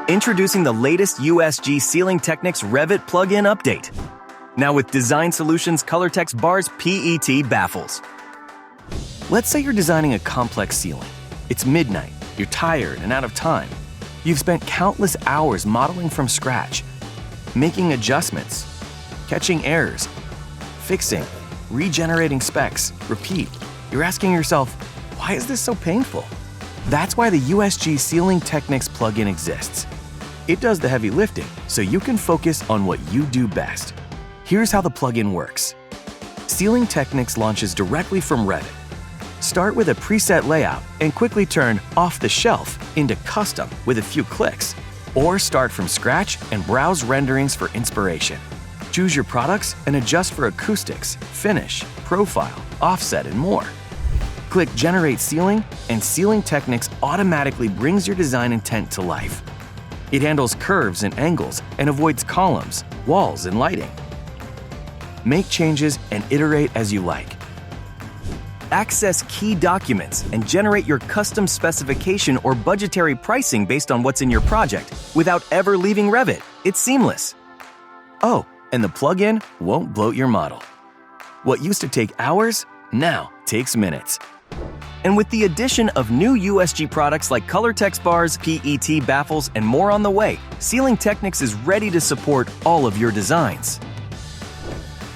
Introducing the latest USG Ceiling Technix Revit plugin update. Now with Design Solutions Colortex Barz PET Baffles. Let's say you're designing a complex ceiling. It's midnight, you're tired and out of time. You've spent countless hours modeling from scratch, making adjustments, catching errors, fixing, regenerating specs, repeat. You're asking yourself, why is this so painful? That's why the USG Ceiling Technix plugin exists. It does the heavy lifting, so you can focus on what you do best. Here's how the plugin works. Ceiling Technix launches directly from Revit. Start with a preset layout and quickly turn off the shelf into custom with a few clicks. Or start from scratch and browse renderings for inspiration. Choose your products and adjust for acoustics, finish, profile, offset, and more. Click Generate Ceiling, and Ceiling Technix automatically brings your design intent to life. It handles curves and angles and avoids columns, walls, and lighting. Make changes and iterate as you like. Access key documents and generate your custom specification or budgetary pricing based on what's in your project without ever leaving Revit. It's seamless. Oh, and the plugin won't bloat your model. What used to take hours now takes minutes. And with the addition of new USG products like Colortex Barz PET Baffles and more on the way, Ceiling Technix is ready to support all of your designs.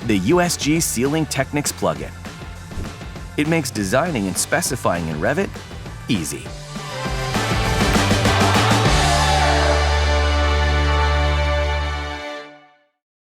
The USG Ceiling Technix plugin. It makes designing and specifying in Revit easy.